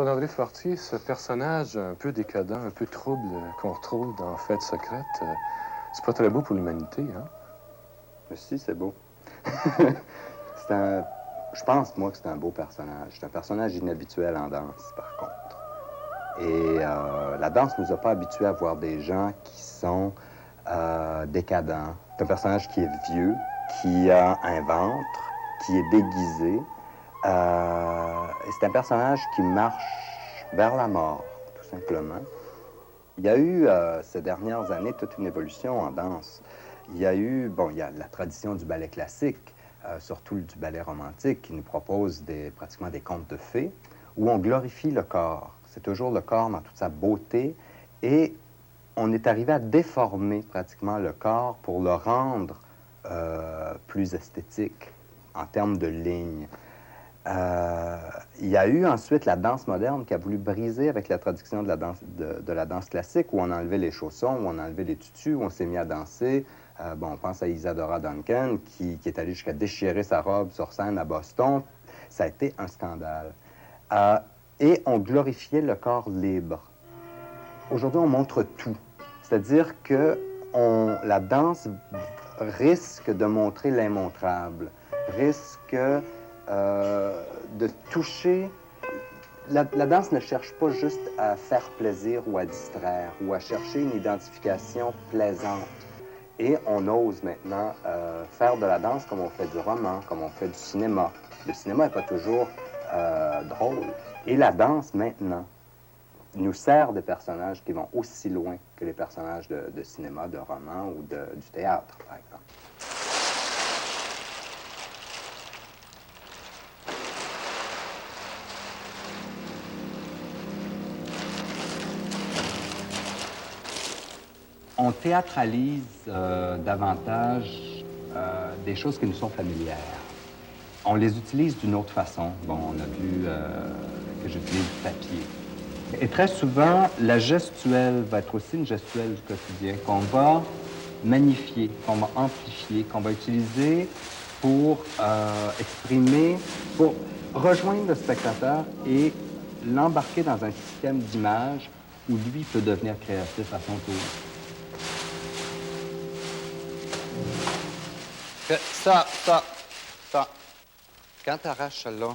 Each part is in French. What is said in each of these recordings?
Paul-André Fortier, ce personnage un peu décadent, un peu trouble qu'on retrouve dans Fête secrète, c'est pas très beau pour l'humanité, hein? Mais si, c'est beau. Je pense, moi, que c'est un beau personnage. C'est un personnage inhabituel en danse, par contre. Et la danse nous a pas habitués à voir des gens qui sont décadents. C'est un personnage qui est vieux, qui a un ventre, qui est déguisé. Et c'est un personnage qui marche vers la mort, tout simplement. Il y a eu, ces dernières années, toute une évolution en danse. Il y a la tradition du ballet classique, surtout du ballet romantique, qui nous propose pratiquement des contes de fées, où on glorifie le corps. C'est toujours le corps dans toute sa beauté, et on est arrivé à déformer pratiquement le corps pour le rendre plus esthétique en termes de lignes. Il y a eu ensuite la danse moderne qui a voulu briser avec la traduction de la danse classique, où on a enlevé les chaussons, où on a enlevé les tutus, où on s'est mis à danser. On pense à Isadora Duncan, qui est allée jusqu'à déchirer sa robe sur scène à Boston. Ça a été un scandale. Et on glorifiait le corps libre. Aujourd'hui, on montre tout. C'est-à-dire que la danse risque de montrer l'immontrable, risque de toucher... La danse ne cherche pas juste à faire plaisir ou à distraire, ou à chercher une identification plaisante. Et on ose maintenant faire de la danse comme on fait du roman, comme on fait du cinéma. Le cinéma n'est pas toujours drôle. Et la danse, maintenant, nous sert des personnages qui vont aussi loin que les personnages de cinéma, de roman ou du théâtre, par exemple. On théâtralise davantage des choses qui nous sont familières. On les utilise d'une autre façon. Bon, on a vu que j'utilise du papier. Et très souvent, la gestuelle va être aussi une gestuelle du quotidien qu'on va magnifier, qu'on va amplifier, qu'on va utiliser pour exprimer, pour rejoindre le spectateur et l'embarquer dans un système d'images où lui peut devenir créatif à son tour. Ça. Quand tu arraches celle-là,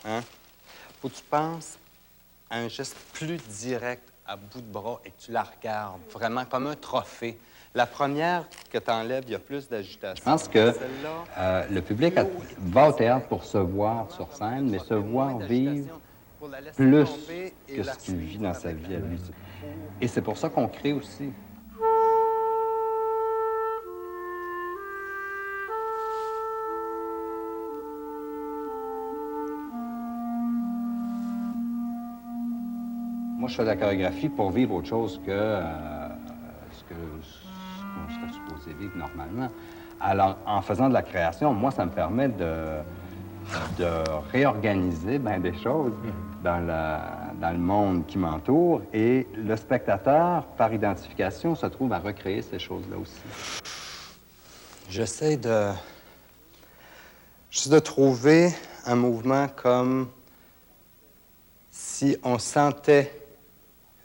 hein, faut que tu penses à un geste plus direct à bout de bras et que tu la regardes vraiment comme un trophée. La première que tu enlèves, il y a plus d'agitation. Je pense que le public va au théâtre pour se voir sur scène, mais se voir vivre plus que ce qu'il vit dans sa vie à lui. Et c'est pour ça qu'on crée aussi. Moi, je fais de la chorégraphie pour vivre autre chose que ce qu'on serait supposé vivre normalement. Alors, en faisant de la création, moi, ça me permet de réorganiser bien des choses dans le monde qui m'entoure. Et le spectateur, par identification, se trouve à recréer ces choses-là aussi. J'essaie de trouver un mouvement comme si on sentait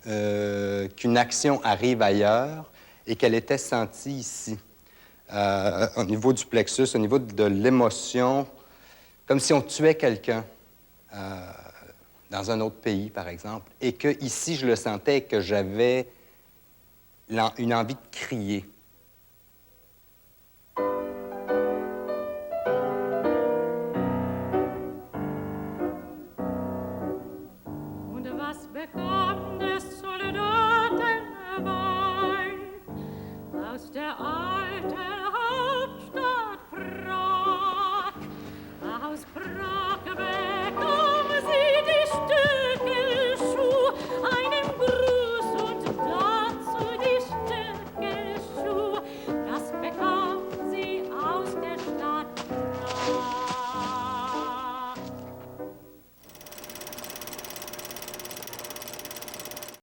qu'une action arrive ailleurs et qu'elle était sentie ici, au niveau du plexus, au niveau de l'émotion, comme si on tuait quelqu'un dans un autre pays, par exemple, et que ici je le sentais et que j'avais une envie de crier. Der alte